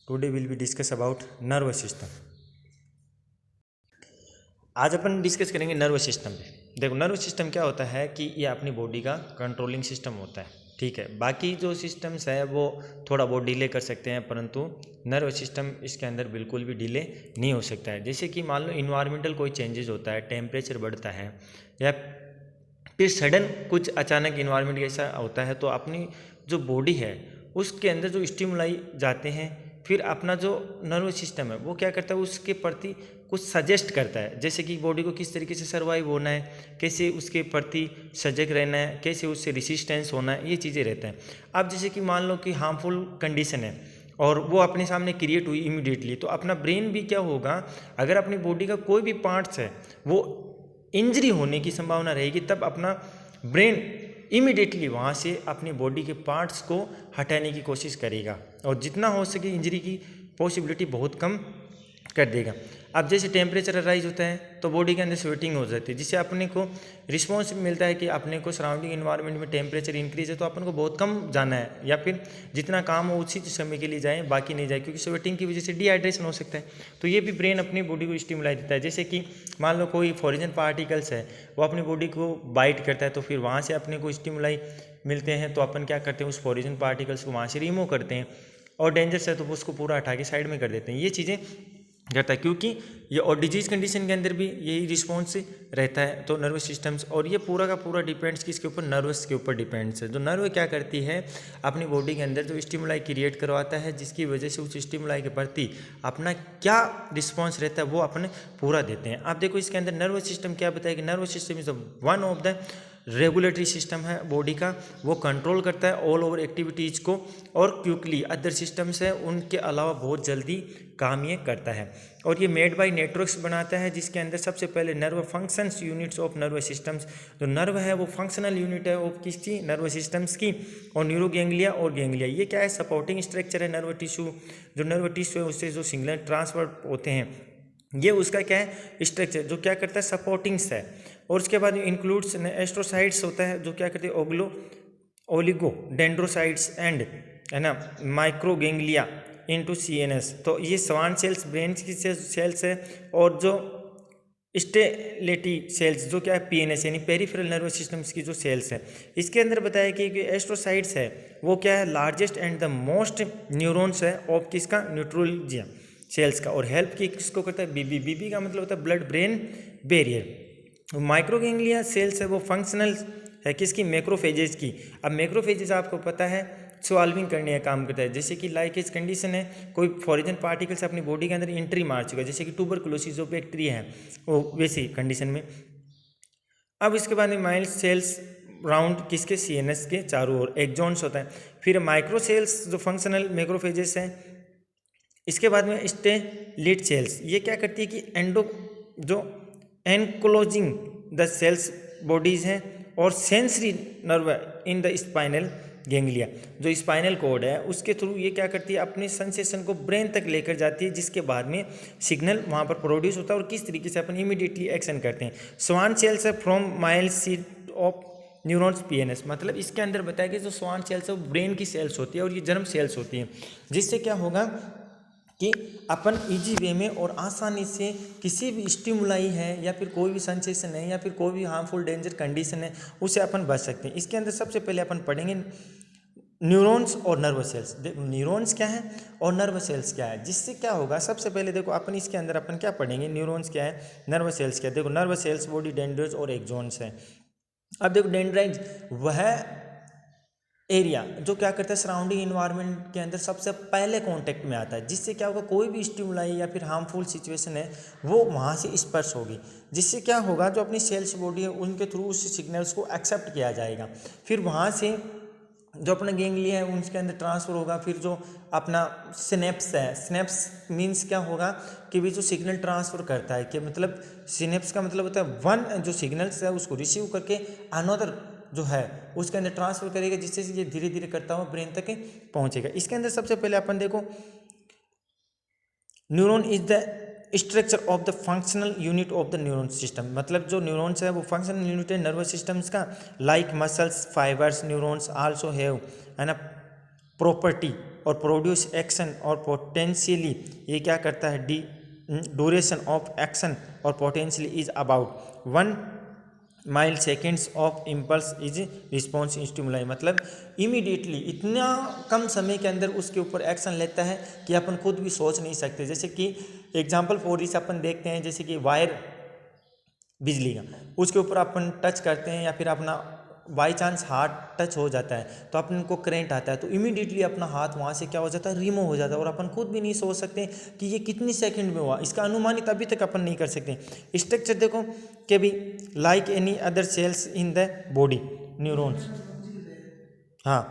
Today will be discuss about nervous system. आज अपन discuss करेंगे nervous system पे। देखो नर्वस सिस्टम क्या होता है कि ये अपनी बॉडी का कंट्रोलिंग सिस्टम होता है, ठीक है। बाकी जो सिस्टम्स है वो थोड़ा बहुत डिले कर सकते हैं, परंतु नर्वस सिस्टम इसके अंदर बिल्कुल भी डिले नहीं हो सकता है। जैसे कि मान लो इन्वायरमेंटल कोई चेंजेस होता है, टेम्परेचर बढ़ता है या फिर सडन कुछ अचानक इन्वायरमेंट ऐसा होता है, तो अपनी जो बॉडी है उसके अंदर जो स्टिमुलाई जाते हैं, फिर अपना जो नर्वस सिस्टम है वो क्या करता है, उसके प्रति कुछ सजेस्ट करता है। जैसे कि बॉडी को किस तरीके से सर्वाइव होना है, कैसे उसके प्रति सजग रहना है, कैसे उससे रेसिस्टेंस होना है, ये चीज़ें रहते हैं। अब जैसे कि मान लो कि हार्मफुल कंडीशन है और वो अपने सामने क्रिएट हुई इमीडिएटली, तो अपना ब्रेन भी क्या होगा, अगर अपनी बॉडी का कोई भी पार्ट्स है वो इंजरी होने की संभावना रहेगी, तब अपना ब्रेन इमीडिएटली वहाँ से अपनी बॉडी के पार्ट्स को हटाने की कोशिश करेगा और जितना हो सके इंजरी की पॉसिबिलिटी बहुत कम कर देगा। अब जैसे टेम्परेचर राइज होता है तो बॉडी के अंदर स्वेटिंग हो जाती है, जिससे अपने को रिस्पॉन्स मिलता है कि अपने को सराउंडिंग इन्वायरमेंट में टेम्परेचर इंक्रीज है तो अपन को बहुत कम जाना है, या फिर जितना काम हो उसी समय के लिए जाए, बाकी नहीं जाए, क्योंकि स्वेटिंग की वजह से डिहाइड्रेशन हो सकता है। तो ये भी ब्रेन अपनी बॉडी को स्टिमुलाई देता है। जैसे कि मान लो कोई फॉरिजन पार्टिकल्स है वो अपनी बॉडी को बाइट करता है, तो फिर वहाँ से अपने को स्टिमुलाई मिलते हैं, तो अपन क्या करते हैं, उस फॉरिजन पार्टिकल्स को वहाँ से रिमूव करते हैं, और डेंजरस है तो उसको पूरा हटा के साइड में कर देते हैं। ये चीज़ें करता है क्योंकि ये और डिजीज कंडीशन के अंदर भी यही रिस्पॉन्स रहता है। तो नर्वस सिस्टम्स, और ये पूरा का पूरा डिपेंड्स किसके ऊपर, नर्वस के ऊपर डिपेंड्स है। जो नर्व क्या करती है, अपनी बॉडी के अंदर जो स्टिमुलाई क्रिएट करवाता है, जिसकी वजह से उस स्टिमुलाई के प्रति अपना क्या रिस्पॉन्स रहता है वो अपने पूरा देते हैं। आप देखो इसके अंदर नर्वस सिस्टम क्या बताया कि nervous system is one of the regulatory system है बॉडी का, वो कंट्रोल करता है ऑल ओवर एक्टिविटीज़ को, और क्विकली अदर सिस्टम्स है उनके अलावा बहुत जल्दी काम ये करता है। और ये मेड बाय नेटवर्क्स बनाता है, जिसके अंदर सबसे पहले nerve functions units of nervous systems, जो नर्व है वो फंक्शनल यूनिट है ऑफ किसकी, नर्वस सिस्टम्स की, और न्यूरो गैंग्लिया और गैंग्लिया ये क्या है, सपोर्टिंग स्ट्रक्चर है नर्व टिश्यू। जो नर्व टिश्यू है उससे जो सिग्नल ट्रांसफर होते हैं, ये उसका क्या है, स्ट्रक्चर जो क्या करता है, सपोर्टिंग्स है। और उसके बाद इंक्लूड्स एस्ट्रोसाइट्स होता है, जो क्या करते हैं, ओलिगो डेंड्रोसाइट्स एंड है ना माइक्रोगैंग्लिया इनटू CNS। तो ये स्वान सेल्स ब्रेन की सेल्स है, और जो स्टेलेटी सेल्स जो क्या है PNS यानी पेरिफेरल नर्वस सिस्टम्स की जो सेल्स है, इसके अंदर बताया कि एस्ट्रोसाइट्स है वो क्या है, largest and the most neurons है ऑफ किसका, न्यूट्रोलजिया सेल्स का, और हेल्प की किसको करता है, बीबी का मतलब होता है ब्लड ब्रेन बैरियर। माइक्रोगैंग्लिया सेल्स है वो फंक्शनल है किसकी, मैक्रोफेजेस की। अब मैक्रोफेजेस आपको पता है सॉल्विंग करने का काम करता है। जैसे कि लाइक एज कंडीशन है, कोई फॉरिजन पार्टिकल्स अपनी बॉडी के अंदर एंट्री मार चुका है, जैसे कि ट्यूबरकुलोसिस जो बैक्टीरिया है वो वैसी कंडीशन में। अब इसके बाद में माइल्ड सेल्स राउंड किसके, CNS के चारों ओर एक्सॉन्स होता है। फिर माइक्रो सेल्स जो फंक्शनल मैक्रोफेजेस हैं। इसके बाद में स्टेलिट सेल्स, ये क्या करती है कि जो एनक्लोजिंग द सेल्स बॉडीज हैं, और sensory nerve in the spinal ganglia, जो स्पाइनल कोड है उसके थ्रू ये क्या करती है, अपनी सेंसेशन को ब्रेन तक लेकर जाती है, जिसके बाद में सिग्नल वहाँ पर प्रोड्यूस होता है, और किस तरीके से अपन इमीडिएटली एक्शन करते हैं। स्वान सेल्स है from mild seat of neurons PNS, मतलब इसके अंदर बताया कि जो स्वान सेल्स है वो ब्रेन की सेल्स होती है, और ये जर्म सेल्स होती हैं, जिससे क्या होगा कि अपन इजी वे में और आसानी से किसी भी स्टिमुलाई है या फिर कोई भी सेंसेशन है या फिर कोई भी हार्मफुल डेंजर कंडीशन है उससे अपन बच सकते हैं। इसके अंदर सबसे पहले अपन पढ़ेंगे न्यूरॉन्स और नर्वस सेल्स। न्यूरॉन्स क्या है और नर्वस सेल्स क्या है, जिससे क्या होगा, सबसे पहले देखो अपन इसके अंदर अपन क्या पढ़ेंगे, न्यूरॉन्स क्या है, नर्वस सेल्स क्या है। देखो नर्वस सेल्स बॉडी डेंड्राइट्स और एक्सॉन्स है। अब देखो डेंड्राइट्स वह एरिया जो क्या करता है, सराउंडिंग इन्वायरमेंट के अंदर सबसे पहले कांटेक्ट में आता है, जिससे क्या होगा, कोई भी स्टिमुलाई या फिर हार्मफुल सिचुएशन है वो वहाँ से स्पर्श होगी, जिससे क्या होगा, जो अपनी सेल्स बॉडी है उनके थ्रू उस सिग्नल्स को एक्सेप्ट किया जाएगा, फिर वहाँ से जो अपना गैंग्लिया है उनके अंदर ट्रांसफर होगा। फिर जो अपना सिनेप्स है, सिनेप्स मीन्स क्या होगा कि भी जो सिग्नल ट्रांसफर करता है, कि मतलब सिनेप्स का मतलब होता है वन जो सिग्नल्स है उसको रिसीव करके अनदर जो है उसके अंदर ट्रांसफर करेगा, जिससे ये धीरे धीरे करता हुआ ब्रेन तक पहुंचेगा। इसके अंदर सबसे पहले अपन देखो, neuron is the structure of the functional unit of the neuron system, मतलब जो न्यूरॉन्स है वो फंक्शनल यूनिट है नर्वस सिस्टम्स का। Like muscles fibres neurons also have है ना प्रॉपर्टी और प्रोड्यूस एक्शन और पोटेंशियली ये क्या करता है ड्यूरेशन ऑफ एक्शन और potentially is about 1 mile seconds of impulse is response stimuli, मतलब इमीडिएटली इतना कम समय के अंदर उसके ऊपर एक्शन लेता है कि अपन खुद भी सोच नहीं सकते। जैसे कि एग्जाम्पल फॉर दिस अपन देखते हैं, जैसे कि वायर बिजली का, उसके ऊपर अपन टच करते हैं या फिर अपना बाई चांस हाथ टच हो जाता है तो अपन को करंट आता है, तो इमीडिएटली अपना हाथ वहाँ से क्या हो जाता है, रिमूव हो जाता है, और अपन खुद भी नहीं सोच सकते कि ये कितनी सेकंड में हुआ, इसका अनुमानित अभी तक अपन नहीं कर सकते। स्ट्रक्चर देखो कि भी like any other sales in the body, neurons, हाँ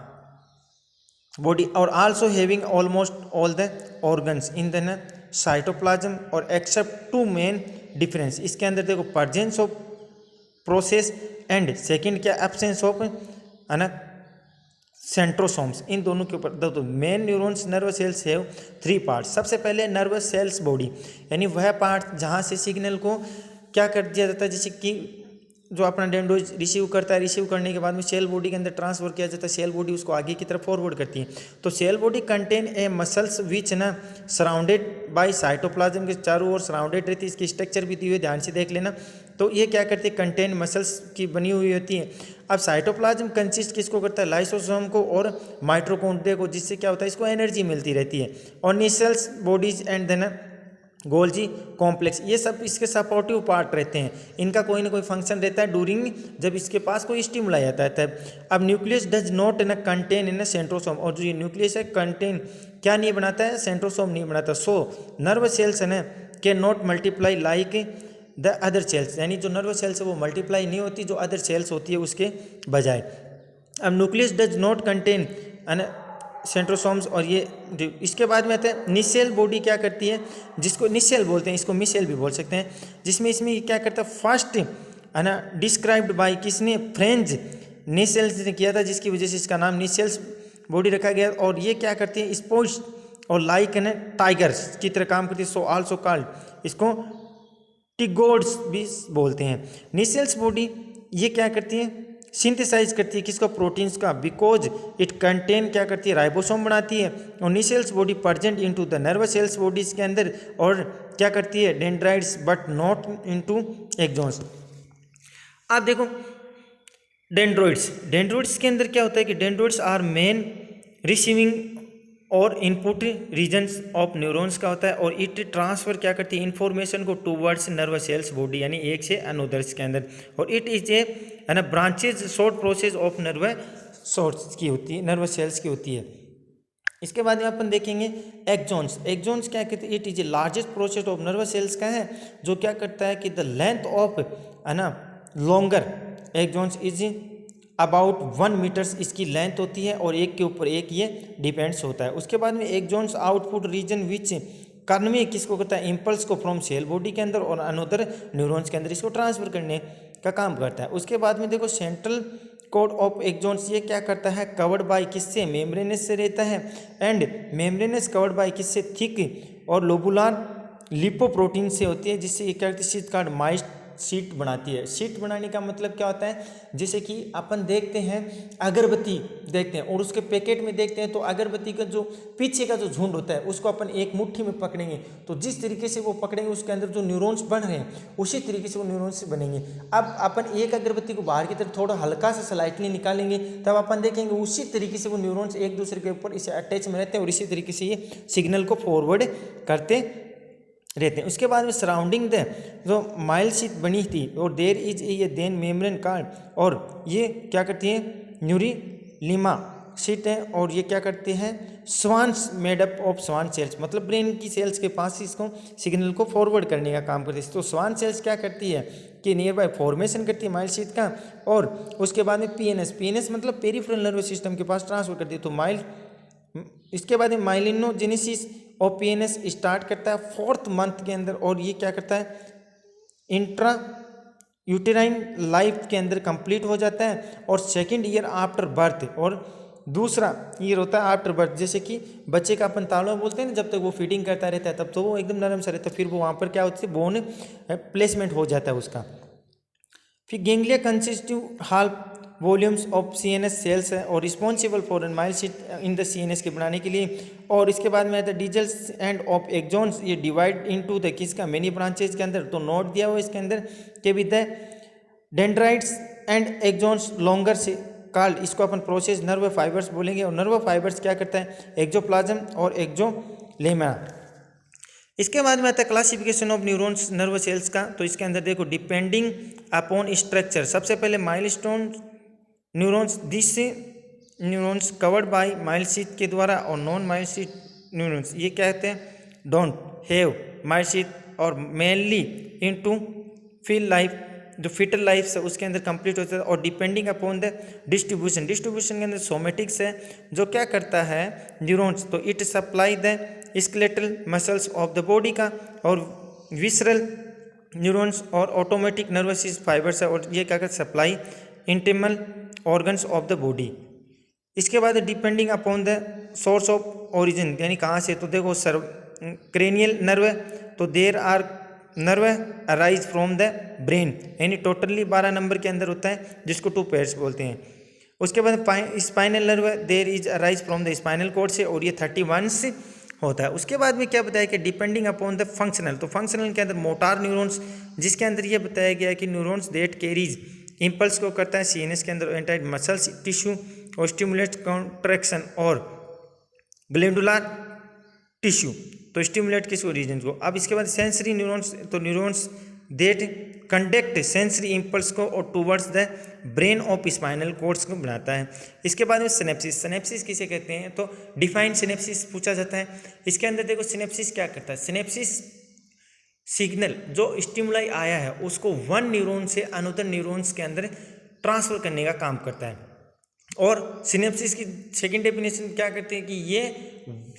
बॉडी, और also having almost all the organs in the cytoplasm, और एक्सेप्ट टू मेन डिफरेंस, इसके अंदर देखो presence of process and second क्या एब्सेंस ऑफ है ना सेंट्रोसोम्स, इन दोनों के ऊपर दो मेन न्यूरॉन्स नर्व सेल्स है 3 पार्ट। सबसे पहले नर्वस सेल्स बॉडी, यानी वह पार्ट जहाँ से सिग्नल को क्या कर दिया जाता है, जैसे कि जो अपना डेंड्रोइड रिसीव करता है, रिसीव करने के बाद में सेल बॉडी के अंदर ट्रांसफर किया जाता है, सेल बॉडी उसको आगे की तरफ फॉरवर्ड करती है। तो cell body contain a muscles which ना सराउंडेड बाय साइटोप्लाज्म, के चारों ओर सराउंडेड रहती है, इसकी स्ट्रक्चर भी दी हुई है, ध्यान से देख लेना। तो ये क्या करती है, कंटेन मसल्स की बनी हुई होती है। अब साइटोप्लाज्म कंसिस्ट किसको करता है, लाइसोसोम को और माइटोकॉन्ड्रिया को, जिससे क्या होता है, इसको एनर्जी मिलती रहती है। और nucleus bodies and then Golgi complex, ये सब इसके सपोर्टिव पार्ट रहते हैं, इनका कोई ना कोई फंक्शन रहता है ड्यूरिंग जब इसके पास कोई स्टिमुलाई आता है तब। अब nucleus does not in contain in centrosome, और जो ये न्यूक्लियस है कंटेन क्या नहीं बनाता है, सेंट्रोसोम नहीं बनाता। सो नर्व सेल्स है ना can not multiply like the other sales, यानी जो नर्व सेल्स है वो मल्टीप्लाई नहीं होती जो अदर सेल्स होती है उसके बजाय। अब nucleus does not contain centrosomes, और ये इसके बाद में आता है निसेल बॉडी क्या करती है, जिसको निसेल बोलते हैं, इसको मिसेल भी बोल सकते हैं, जिसमें इसमें क्या करता है, फर्स्ट है ना डिस्क्राइब्ड बाय किसने, फ्रेंच निसेल्स ने किया था, जिसकी वजह से इसका नाम निसेल्स बॉडी रखा गया। और ये क्या करती है, स्पोर्ट्स और लाइक है ना टाइगर्स की तरह काम करती है। सो आल्सो कॉल्ड, इसको टिगोड्स भी बोलते हैं। निसेल्स बॉडी ये क्या करती है, सिंथेसाइज करती है किसका, प्रोटीन्स का, बिकॉज इट कंटेन क्या करती है, राइबोसोम बनाती है। और Nissl's body present into the nerve cells bodies के अंदर, और क्या करती है, dendrites but not into axons. आप देखो डेंड्रोइड्स के अंदर क्या होता है कि डेंड्रोइड्स आर मेन रिसीविंग और इनपुट रीजन्स ऑफ न्यूरॉन्स का होता है, और इट ट्रांसफर क्या करती है, इन्फॉर्मेशन को टूवर्ड्स नर्व सेल्स बॉडी, यानी एक से अनोदर्स के अंदर। और इट इज ए है ना branches short process of nerve source की होती है, नर्व सेल्स की होती है। इसके बाद में अपन देखेंगे एक्सॉन्स क्या कहते हैं, it is a largest process of nerve cells का है, जो क्या करता है कि द लेंथ ऑफ है ना longer axons is about 1 meters इसकी लेंथ होती है, और एक के ऊपर एक ये डिपेंड्स होता है। उसके बाद में एक्सॉन्स आउटपुट रीजन विच कन्वे किसको करता है, इम्पल्स को फ्रॉम सेल बॉडी के अंदर और अनदर न्यूरॉन्स के अंदर इसको ट्रांसफर करने का काम करता है। उसके बाद में देखो सेंट्रल कोड ऑफ एक्सॉन्स ये क्या करता है, कवर्ड बाय किससे, मेम्ब्रेनस से रहता है, एंड मेम्ब्रेनस कवर्ड बाय किससे, थिक और लोबुलार लिपोप्रोटीन से होती है, जिससे ये क्या करती है, शीतकाठ माइस्ट शीट बनाती है। शीट बनाने का मतलब क्या होता है, जैसे कि अपन देखते हैं अगरबत्ती देखते हैं और उसके पैकेट में देखते हैं, तो अगरबत्ती का जो पीछे का जो झुंड होता है उसको अपन एक मुट्ठी में पकड़ेंगे, तो जिस तरीके से वो पकड़ेंगे उसके अंदर जो न्यूरॉन्स बन रहे हैं उसी तरीके से वो न्यूरॉन्स बनेंगे। अब अपन एक अगरबत्ती को बाहर की तरफ थोड़ा हल्का सा स्लाइटली निकालेंगे, तब अपन देखेंगे उसी तरीके से वो न्यूरॉन्स एक दूसरे के ऊपर इसे अटैच में रहते हैं और इसी तरीके से ये सिग्नल को फॉरवर्ड करते रहते हैं। उसके बाद में सराउंडिंग द जो माइल शीट बनी थी, और देर इज ये देन मेम्ब्रेन कार्ड, और ये क्या करती है, न्यूरीलिमा शीट है, और ये क्या करते हैं, swans made up of Schwann cells, मतलब ब्रेन की सेल्स के पास इसको सिग्नल को फॉरवर्ड करने का काम करती है। तो स्वान सेल्स क्या करती है कि नियर बाय फॉर्मेशन करती है माइल शीट का, और उसके बाद में पीएनएस मतलब पेरिफेरल नर्वस सिस्टम के पास ट्रांसफर करती है। तो इसके बाद में माइलिनोजेनेसिस और पीएनएस स्टार्ट करता है 4th मंथ के अंदर, और ये क्या करता है, इंट्रा यूटेराइन लाइफ के अंदर कंप्लीट हो जाता है, और 2nd ईयर आफ्टर बर्थ, और दूसरा ईयर होता है आफ्टर बर्थ। जैसे कि बच्चे का अपन तालुआ बोलते हैं ना, जब तक वो फीडिंग करता रहता है तब तो वो एकदम नरम सा रहता है, फिर वो वहाँ पर क्या होती है, बोन प्लेसमेंट हो जाता है उसका। फिर ganglia consistive half volumes of CNS cells है और responsible for an myelin sheath in the CNS के बनाने के लिए। और इसके बाद में आता है डीजल्स एंड ऑफ एक्सॉन्स, ये डिवाइड इनटू द किसका मेनी ब्रांचेज के अंदर। तो नोट दिया हुआ इसके अंदर के with the dendrites and axons longer से कॉल्ड, इसको अपन प्रोसेस नर्व फाइबर्स बोलेंगे। और नर्व फाइबर्स क्या करता है, एक्सोप्लाज्म और एक्सोलेमा। इसके बाद में आता है classification of neurons nerve cells का। तो इसके अंदर देखो डिपेंडिंग अपॉन स्ट्रक्चर, सबसे पहले milestone neurons, this neurons covered by mile sheath के द्वारा, और नॉन माइल शीथ न्यूरॉन्स ये कहते हैं डोंट हैव माइल शीथ और मेनली इनटू फील लाइफ, जो फिटर लाइफ है उसके अंदर कंप्लीट होता है। और depending upon the distribution, distribution के अंदर सोमेटिक्स है जो क्या करता है न्यूरॉन्स, तो it supply the skeletal muscles of the body का, और विसरल न्यूरॉन्स और ऑटोमेटिक नर्वस फाइबर्स है, और ये क्या करता है supply internal organs of the body. इसके बाद depending upon the source of origin, यानी कहाँ से, तो देखो क्रेनियल नर्व, तो there are nerve arise from the brain, यानी टोटली 12 नंबर के अंदर होता है जिसको 2 पेयर्स बोलते हैं। उसके बाद spinal nerve there is arise from the spinal cord से, और ये 31 से होता है। उसके बाद में क्या बताया कि डिपेंडिंग अपॉन द फंक्शनल, तो फंक्शनल के अंदर मोटार न्यूरॉन्स, जिसके अंदर ये बताया गया है कि न्यूरॉन्स देट कैरीज इम्पल्स को करता है CNS के अंदर एंटाइड मसल्स टिश्यू और स्टिमुलेट कॉन्ट्रैक्शन और ग्लैंडुलर टिश्यू, तो स्टिमुलेट किस रीजन को। अब इसके बाद सेंसरी न्यूरॉन्स, तो neurons that conduct sensory impulse को और towards the brain of spinal cords को बनाता है। इसके बाद में सिनेप्सिस, सिनेप्सिस किसे कहते हैं, तो डिफाइंड सिनेप्सिस पूछा जाता है। इसके अंदर देखो सिनेप्सिस क्या करता है, सिनेप्सिस सिग्नल जो स्टिमुलाई आया है उसको वन न्यूरॉन से अनदर न्यूरॉन्स के अंदर ट्रांसफर करने का काम करता है। और सिनेप्सिस की सेकंड डेफिनेशन क्या करते हैं कि ये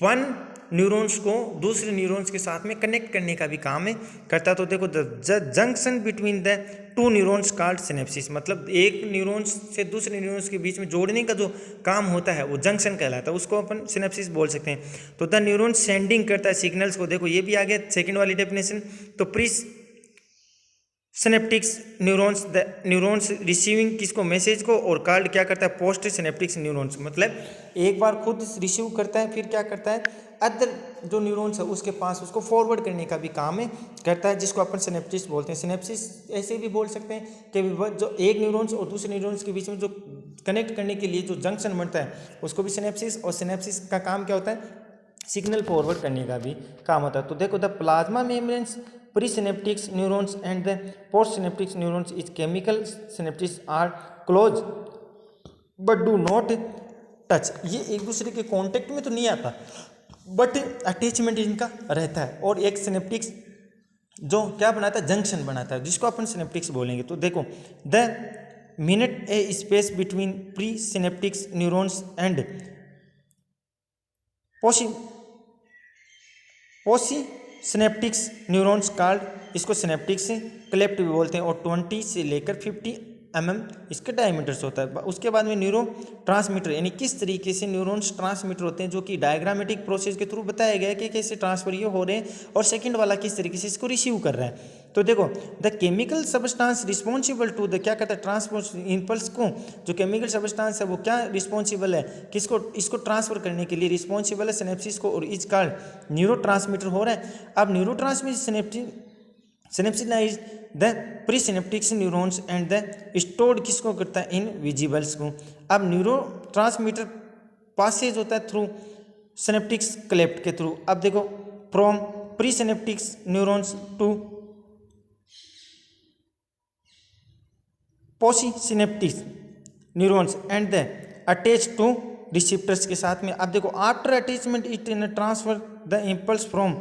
वन न्यूरॉन्स को दूसरे न्यूरॉन्स के साथ में कनेक्ट करने का भी काम है करता है। तो देखो the junction between the 2 neurons called synapses, मतलब एक न्यूरॉन्स से दूसरे न्यूरॉन्स के बीच में जोड़ने का जो काम होता है वो जंक्शन कहलाता है, उसको अपन सिनेप्सिस बोल सकते हैं। तो द न्यूरॉन सेंडिंग करता है सिग्नल्स को, देखो ये भी आ गया सेकेंड वाली डेफिनेशन। तो pre सिनेप्टिक्स neurons, the neurons receiving किसको, मैसेज को, और कॉल्ड क्या करता है पोस्ट सिनेप्टिक्स न्यूरॉन्स, मतलब एक बार खुद रिसीव करता है फिर क्या करता है अदर जो न्यूरॉन्स है उसके पास उसको फॉरवर्ड करने का भी काम है करता है, जिसको अपन सिनेप्सिस बोलते हैं। सिनेप्सिस ऐसे भी बोल सकते हैं कि जो एक न्यूरॉन्स और दूसरे न्यूरॉन्स के बीच में जो कनेक्ट करने के लिए जो जंक्शन बनता है उसको भी सिनेप्सिस, और सिनेप्सिस का काम क्या होता है सिग्नल फॉरवर्ड करने का भी काम होता है। तो देखो the plasma membranes pre सिनेप्टिक्स neurons and the post सिनेप्टिक्स neurons is chemical synaptics are close but do not touch, ये एक दूसरे के कॉन्टेक्ट में तो नहीं आता बट अटैचमेंट इनका रहता है, और एक सिनेप्टिक्स जो क्या बनाता है जंक्शन बनाता है जिसको अपन सिनेप्टिक्स बोलेंगे। तो देखो the minute a space between pre सिनेप्टिक्स neurons and post सिनेप्टिक्स neurons called, इसको सिनेप्टिक्स क्लेफ्ट भी बोलते हैं, और 20 से लेकर 50 mm इसके डायमीटर्स होता है। उसके बाद में न्यूरो ट्रांसमीटर, यानी किस तरीके से न्यूरॉन्स ट्रांसमीटर होते हैं, जो कि डायग्रामेटिक प्रोसेस के थ्रू बताया गया है कि कैसे ट्रांसफर ये हो रहे हैं, और सेकंड वाला किस तरीके से इसको रिसीव कर रहा है। तो देखो the chemical substance responsible to the क्या कहता है ट्रांसपोर्ट इम्पल्स को, जो केमिकल सब्सटेंस है वो क्या रिस्पॉन्सिबल है किसको, इसको ट्रांसफर करने के लिए रिस्पॉन्सिबल है सिनेप्सिस को, और इज कॉल्ड न्यूरो ट्रांसमीटर हो रहा है। अब neurotransmitter synthesized the pre सिनेप्टिक्स neurons and the stored किसको करता है इन विजिबल्स को। अब न्यूरो ट्रांसमीटर पासेज होता है थ्रू सिनेप्टिक्स क्लेफ्ट के थ्रू। अब देखो फ्रॉम प्री सिनेप्टिक्स न्यूरॉन्स टू पोसी सिनेप्टिक्स neurons and the attach to receptors के साथ में। अब देखो after attachment it in transfer the impulse from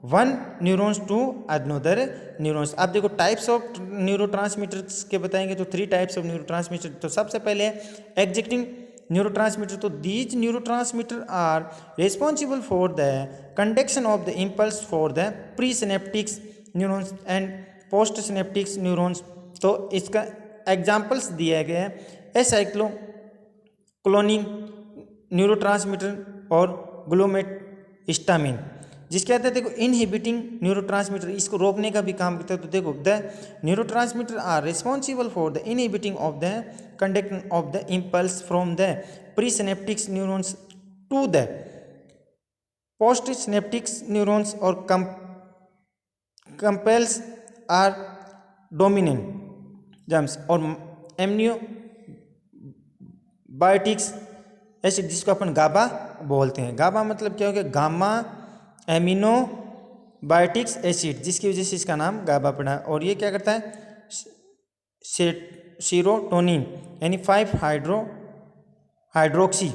one neurons to another neurons. अब देखो टाइप्स ऑफ न्यूरो ट्रांसमीटर्स के बताएंगे, तो 3 टाइप्स ऑफ न्यूरो ट्रांसमीटर। तो सबसे पहले है एग्जिटिंग न्यूरो ट्रांसमीटर, तो these neurotransmitter are responsible for the conduction of the impulse for the pre सिनेप्टिक्स neurons and post सिनेप्टिक्स neurons. तो इसका एग्जाम्पल्स दिया गया है एसाइक्लोकोलिन न्यूरो ट्रांसमीटर और ग्लूमेट हिस्टामिन। जिसके अंदर देखो इनहिबिटिंग न्यूरोट्रांसमीटर, इसको रोकने का भी काम करता है। तो देखो the neurotransmitter are responsible for the inhibiting of the conduction of the impulse from the presynaptics neurons to the post सिनेप्टिक्स neurons और कंपेल्स आर डोमिनेंट जम्स और एमनियो बायोटिक्स एसिड, जिसको अपन गाबा बोलते हैं। गाबा मतलब क्या हो गया, गामा एमिनो बायोटिक्स एसिड, जिसकी वजह से इसका नाम गाबा पड़ा। और ये क्या करता है, सीरोटोनिन यानी 5 हाइड्रोक्सी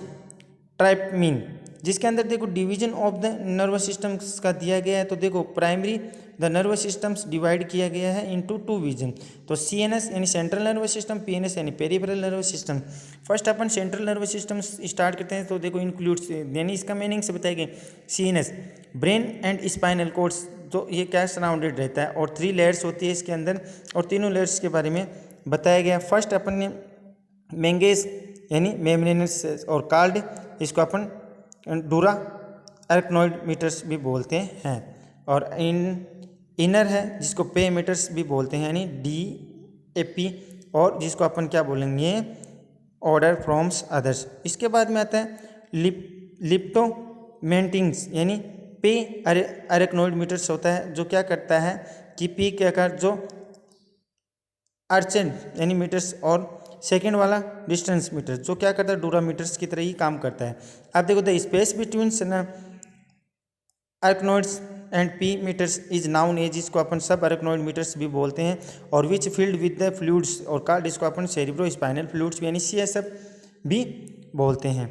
ट्राइपमीन, जिसके अंदर देखो division of the nervous systems का दिया गया है। तो देखो primary the nervous systems divide किया गया है इनटू 2 विजन। तो सीएनएस यानी सेंट्रल नर्वस सिस्टम, पीएनएस यानी पेरिफेरल नर्वस सिस्टम। फर्स्ट अपन सेंट्रल नर्वस सिस्टम स्टार्ट करते हैं। तो देखो इंक्लूड्स यानी इसका मीनिंग से बताएंगे, CNS brain and spinal codes, तो ये क्या सराउंडेड रहता है और 3 लेयर्स होती है इसके अंदर, और तीनों लेयर्स के बारे में बताया गया। फर्स्ट अपन ने मैंगेज यानी मेम्ब्रेनस और कार्ड, इसको अपन डूरा अरेक्नोइड मीटर्स भी बोलते हैं। और इनर है जिसको पे मीटर्स भी बोलते हैं यानी DAP, और जिसको अपन क्या बोलेंगे, ऑर्डर फ्रॉम्स अदर्स। इसके बाद में आता है लिप्टोमेंटिंग्स यानी पे अरेक्नोइड मीटर्स होता है, जो क्या करता है कि पी के आकार जो अर्चन यानी मीटर्स, और सेकेंड वाला डिस्टेंस मीटर जो क्या करता है डूरा मीटर्स की तरह ही काम करता है। अब देखो the space between arachnoids and pia maters is known as, इसको अपन सब अरेक्नोइड मीटर्स भी बोलते हैं। और which field with the fluids और कार्ड, इसको अपन सेरिब्रो स्पाइनल फ्लूइड्स यानी CSF भी बोलते हैं।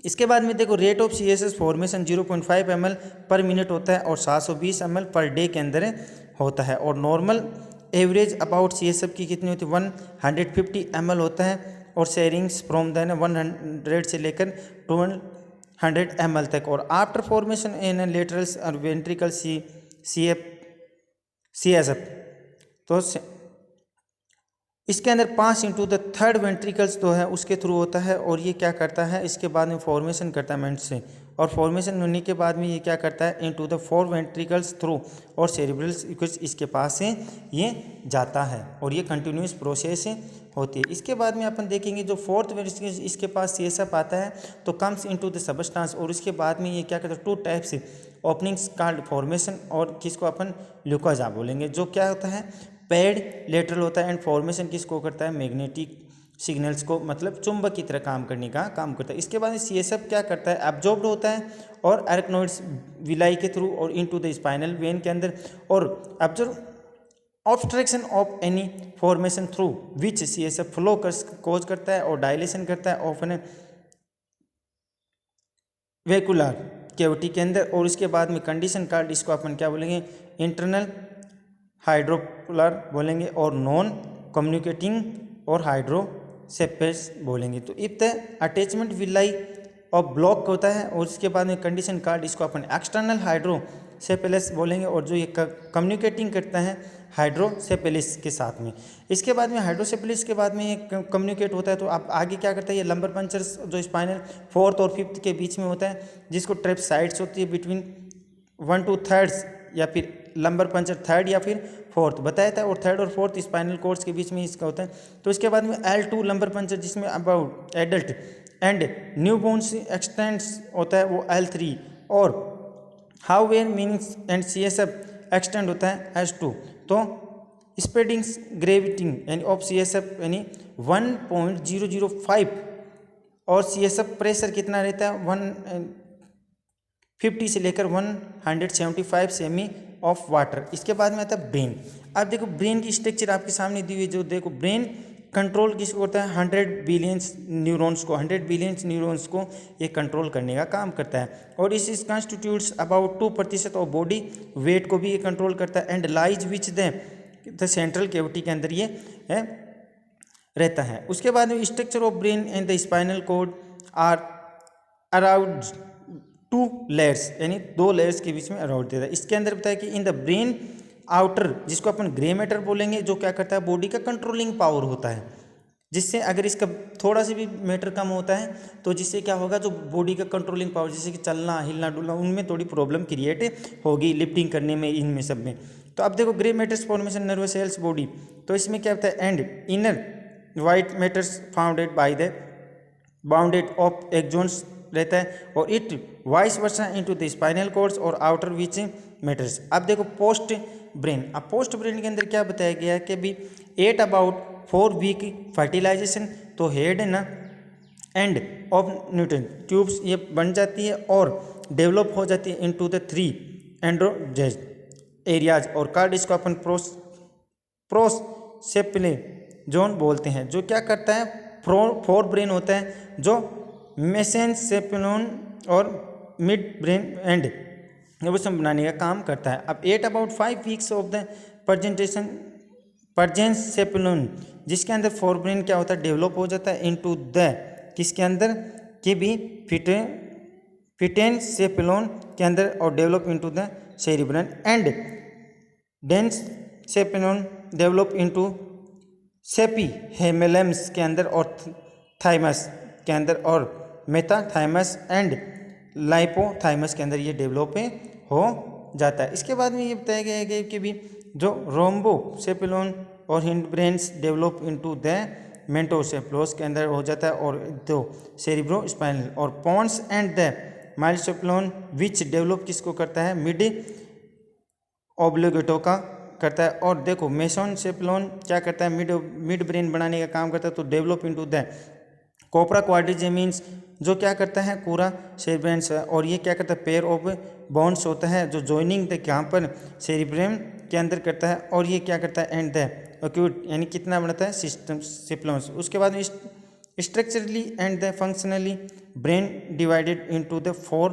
इसके बाद में देखो rate of CSF formation 0.5 ml per minute होता है और 720 ml पर डे के अंदर होता है। और नॉर्मल एवरेज अबाउट CSF की कितनी होती है, 150 ml होता है। और शेयरिंग्स फ्रॉम द 100 से लेकर 200 ml तक। और आफ्टर फॉर्मेशन इन लेटरल्स और वेंट्रिकल CSF, तो इसके अंदर 5 इंटू द थर्ड वेंट्रिकल्स तो है उसके थ्रू होता है। और ये क्या करता है, इसके बाद में फॉर्मेशन करता है मेंट से, और फॉर्मेशन होने के बाद में ये क्या करता है इनटू द 4 वेंट्रिकल्स थ्रू, और सेरिब्रल कुछ इसके पास से ये जाता है। और ये कंटिन्यूस प्रोसेस होती है। इसके बाद में अपन देखेंगे जो 4th वेंट्रिकल इसके पास CSF आता है तो कम्स इनटू द सबस्टांस, और इसके बाद में ये क्या करता है 2 टाइप्स ओपनिंग्स कार्ड फॉर्मेशन, और किसको अपन ल्यूकोजा बोलेंगे, जो क्या होता है पेड लेटरल होता है। एंड फॉर्मेशन किसको करता है, मैग्नेटिक सिग्नल्स को, मतलब चुंबक की तरह काम करने का काम करता है। इसके बाद CSF क्या करता है, एब्जॉर्ब्ड होता है और अरेक्नोइड्स विलाई के थ्रू और इनटू द स्पाइनल वेन के अंदर, और absorb obstruction of any formation through which CSF flow cause करता है और डायलेशन करता है ऑफ एन वेकुलर कैविटी के अंदर। और इसके बाद में कंडीशन कार्ड, इसको अपन क्या बोलेंगे, इंटरनल हाइड्रोकुलर बोलेंगे, और नॉन कम्युनिकेटिंग और हाइड्रोसेपेस बोलेंगे। तो इफ द अटैचमेंट विलाई और ब्लॉक होता है। और इसके बाद में कंडीशन कार्ड, इसको अपन एक्सटर्नल हाइड्रोसेपेलस बोलेंगे, और जो ये कम्युनिकेटिंग करता है हाइड्रोसेपेलिस के साथ में। इसके बाद में हाइड्रोसेपेलिस के बाद में ये कम्युनिकेट होता है। तो आप आगे क्या करता है, ये लंबर पंचर्स जो स्पाइनल 4th और 5th के बीच में होता है, जिसको ट्रेप साइड्स होती है बिटवीन 1 to 3rd, या फिर लंबर पंचर 3rd या फिर 4th बताया था, और 3rd और 4th स्पाइनल कोर्ड्स के बीच में इसका होता है। तो इसके बाद में L2 लंबर पंचर, जिसमें about adult and new bones extends होता है, वो L3, और however meninges and CSF extend होता है S2। तो स्प्रेडिंग्स ग्रेविटिंग यानी ऑफ CSF यानी 1.005, और CSF प्रेशर कितना रहता है 150 से लेकर 175 सेमी ऑफ वाटर। इसके बाद में आता है ब्रेन। अब देखो ब्रेन की स्ट्रक्चर आपके सामने दी हुई, जो देखो ब्रेन कंट्रोल किसको होता है, 100 बिलियंस न्यूरॉन्स को, 100 बिलियंस न्यूरॉन्स को ये कंट्रोल करने का काम करता है। और इस constitutes about 2% of body weight को भी ये कंट्रोल करता है। And lies which the central cavity के अंदर ये है रहता है। उसके बाद में structure of brain and the spinal cord are around 2 layers यानी 2 लेयर्स के बीच में अराउंड देता है। इसके अंदर बताया कि इन द ब्रेन आउटर, जिसको अपन ग्रे मैटर बोलेंगे, जो क्या करता है बॉडी का कंट्रोलिंग पावर होता है, जिससे अगर इसका थोड़ा सा भी मैटर कम होता है तो जिससे क्या होगा, जो बॉडी का कंट्रोलिंग पावर जैसे कि चलना, हिलना डुलना, उनमें थोड़ी प्रॉब्लम क्रिएट होगी, लिफ्टिंग करने में, इनमें सब में। तो अब देखो grey matters formation nervous cells body, तो इसमें क्या होता है, and inner white matters founded by the bounded of axons रहता है, और it vice versa into the spinal cords और आउटर विच मैटर्स। अब देखो पोस्ट ब्रेन, अब पोस्ट ब्रेन के अंदर क्या बताया गया है कि भी एट अबाउट 4 वीक फर्टिलाइजेशन, तो हेड है ना एंड ऑफ न्यूटन ट्यूब्स ये बन जाती है और डेवलप हो जाती है इनटू द 3 एंड्रोजेज एरियाज, और कार्ड इसको अपन प्रोसेप्ले जोन बोलते हैं, जो क्या करता है, फोर ब्रेन होता है जो मेसेनसेप्लोन और मिड ब्रेन एंड नर्वसम बनाने का काम करता है। अब 8 अबाउट 5 वीक्स ऑफ द परजेंसेप्लोन, जिसके अंदर फोर ब्रेन क्या होता है, डेवलप हो जाता है इनटू द किसके अंदर कि भी फिटेनसेप्लोन के अंदर, और develop into the cerebral and diencephalon develop into सेपी हेमेलेम्स के अंदर और थाइमस के अंदर और मेटाथाइमस एंड लाइपोथाइमस के अंदर ये डेवलप हो जाता है। इसके बाद में ये बताया गया है कि भी जो रोम्बोसेपेलोन और hind brains develop into the metencephalon के अंदर हो जाता है, और दो सेरिब्रो स्पाइनल और pons and the myelencephalon which develop किसको करता है, मिड ऑब्लिगेटो का करता है। और देखो मेसोनसेप्लोन क्या करता है, मिड ब्रेन बनाने का काम करता है, तो डेवलप इनटू द कोपरा क्वाड्रिजेमिन्स, जो क्या करता है पूरा सेरिब्रेन्स, और ये क्या करता है, पेयर ऑफ बोन्स होता है जो जॉइनिंग द यहाँ पर सेरिब्रम के अंदर करता है, और ये क्या करता है, एंड द एक्यूट यानी कितना बनाता है, सिस्टम सिप्लोन्स। उसके बाद में structurally and the functionally brain divided into the 4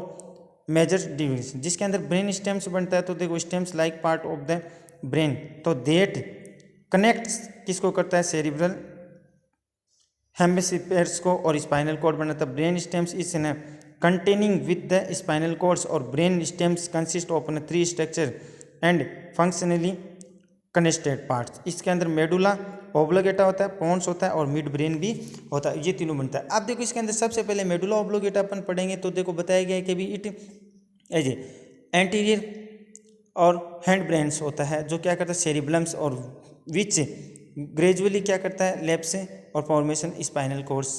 major division, जिसके अंदर ब्रेन स्टेम्स बनता है। तो देखो stems like part of the brain, तो देट कनेक्ट्स किसको करता है, सेरिब्रल हेमिस्फीयर्स को और स्पाइनल कॉर्ड बनाता है। ब्रेन स्टेम्स इज न containing with the spinal cords, और brain stems consist of 3 structure and functionally connected parts. इसके अंदर मेडुला ओब्लोगेटा होता है, पोन्स होता है और मिड ब्रेन भी होता है, ये तीनों बनता है। अब देखो इसके अंदर सबसे पहले मेडुला ओब्लोगेटा अपन पढ़ेंगे, तो देखो बताया गया है कि भी इट एज एंटीरियर और हैंड ब्रेन्स होता है, जो क्या करता है, सेरिब्लम्स और विच ग्रेजुअली क्या करता है, लेफ्ट से और फॉर्मेशन स्पाइनल कॉर्ड्स।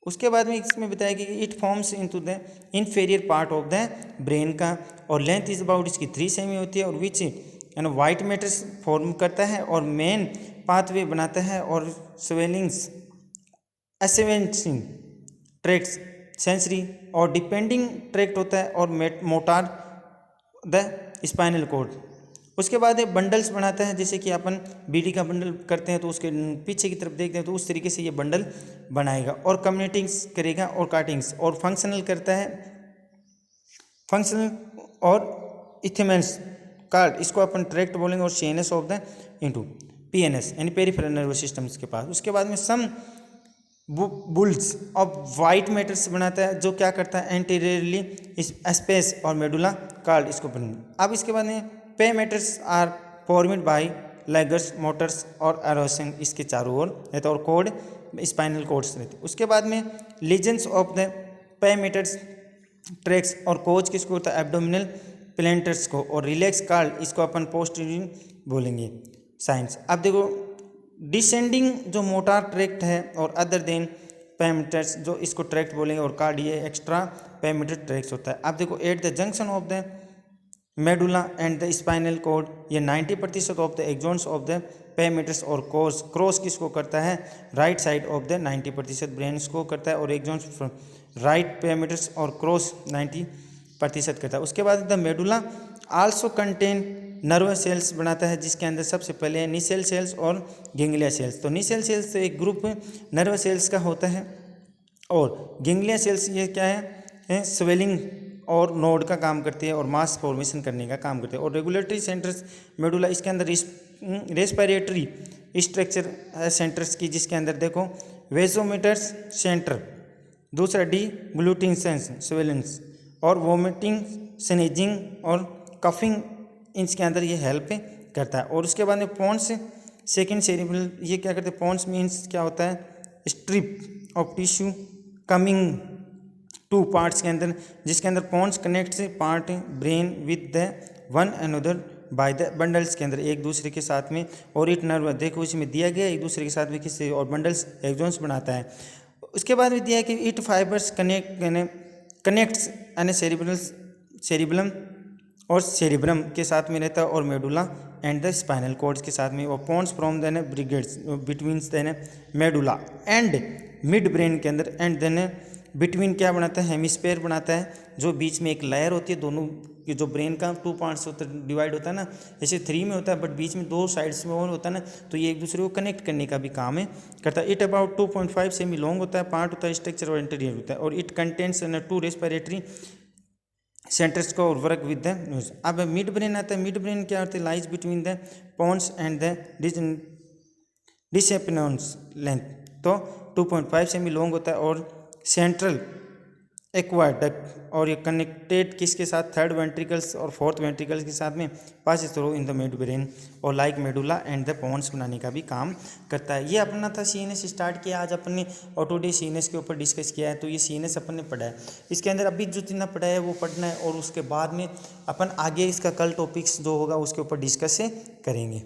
उसके बाद में इसमें बताया गया कि it forms into the inferior part of the brain का, और लेंथ इज अबाउट इसकी 3 सेमी होती है, और विच वाइट मैटर्स फॉर्म करता है और मेन पाथवे बनाता है, और स्वेलिंग्स एसेवेंसिंग ट्रैक्ट्स सेंसरी और डिपेंडिंग ट्रैक्ट होता है, और मोटार द स्पाइनल कॉर्ड। उसके बाद ये बंडल्स बनाता है, जैसे कि अपन बीडी का बंडल करते हैं तो उसके पीछे की तरफ देखते हैं, तो उस तरीके से ये बंडल बनाएगा, और कम्युनिटिंग्स करेगा और काटिंग्स, और फंक्शनल करता है, फंक्शनल और इथेमेंस कार्ड, इसको अपन ट्रैक्ट बोलेंगे, और CNS of the into PNS यानी पेरिफेरल नर्वस सिस्टम्स के पास। उसके बाद में some bulls of white matters बनाता है, जो क्या करता है, एंटीरियरली स्पेस और मेडुला कार्ड इसको बन। अब इसके बाद में पे मैटर्स आर फॉर्मेड बाय लेगर्स मोटर्स और एरोसन, इसके चारों ओर रहता है, और कोड स्पाइनल कोड्स रहते हैं। उसके बाद में lesions of the pay matters tracks और कोच किसको होता है, एब्डोमिनल प्लेंटर्स को, और रिलैक्स कार्ड इसको अपन पोस्टीरियर बोलेंगे साइंस। अब देखो डिसेंडिंग जो मोटार ट्रैक्ट है और अदर देन पैरामीटर्स, जो इसको ट्रैक्ट बोलेंगे, और कार्ड ये एक्स्ट्रा पैरामीटर ट्रैक्स होता है। अब देखो at the junction of the medulla and the spinal cord, ये 90% of the axons of the parameters और क्रॉस किसको करता है, right side of the 90% brains को करता है, और एक्सॉन्स राइट पैरामीटर्स और क्रॉस 90% करता है। उसके बाद the medulla also contain nervous cells बनाता है, जिसके अंदर सबसे पहले है निसेल सेल्स और गेंगलिया सेल्स। तो निसेल सेल्स तो एक ग्रुप नर्वस सेल्स का होता है, और गेंगलिया सेल्स ये क्या है, स्वेलिंग और नोड का काम करती है, और मास फॉर्मेशन करने का काम करते हैं। और रेगुलेटरी सेंटर्स मेडुला, इसके अंदर रेस्पिरेटरी स्ट्रक्चर सेंटर्स की, जिसके अंदर देखो वेजोमीटर्स सेंटर, दूसरा डी ग्लूटिनसेंस स्वेलेंस, और वोमिटिंग स्नीजिंग और कफिंग, इसके अंदर ये हेल्प करता है। और उसके बाद में पॉन्स सेकेंड सेरिब्रल, ये क्या करते हैं, पॉन्स मीन्स क्या होता है, strip of tissue coming to parts के अंदर, जिसके अंदर pons connect part brain with the one another by the bundles के अंदर एक दूसरे के साथ में, और इट नर्व देखो इसमें दिया गया एक दूसरे के साथ में किससे, और बंडल्स एक्सॉन्स बनाता है। उसके बाद भी दिया है कि इट फाइबर्स कनेक्ट्स यानी सेरिबलम और सेरिब्रम के साथ में रहता है, और medulla and the spinal cords के साथ में, और pons from then brigades between then medulla and mid brain के अंदर, एंड देन बिटवीन क्या बनाता है, हेमिस्फेयर बनाता है, जो बीच में एक लेयर होती है, दोनों की जो ब्रेन का 2 पार्ट्स होता है डिवाइड होता है ना, जैसे 3 में होता है बट बीच में 2 साइड्स में और होता है ना, तो ये एक दूसरे को कनेक्ट करने का भी काम है करता है। इट अबाउट 2.5 सेमी लॉन्ग होता है, पार्ट होता है स्ट्रक्चर और इंटीरियर होता है, और इट कंटेन्स 2 रेस्पिरेटरी सेंटर्स को वर्क विद द न्यूज। अब मिड ब्रेन आता है, मिड ब्रेन क्या होता है, lies between the pons and the diencephalon length, तो 2.5 सेमी लॉन्ग होता है, और सेंट्रल एक्वाडक्ट, और ये कनेक्टेड किसके साथ, थर्ड वेंट्रिकल्स और फोर्थ वेंट्रिकल्स के साथ में, pass through in the mid brain, और like medulla and the pons बनाने का भी काम करता है। ये अपना था सीएनएस स्टार्ट किया आज अपने ऑटोडे सीएनएस के ऊपर डिस्कस किया है, तो ये सीएनएस अपन ने पढ़ा है। इसके अंदर अभी जो जितना पढ़ा है वो पढ़ना है, और उसके बाद में अपन आगे इसका कल टॉपिक्स जो होगा उसके ऊपर डिस्कस करेंगे।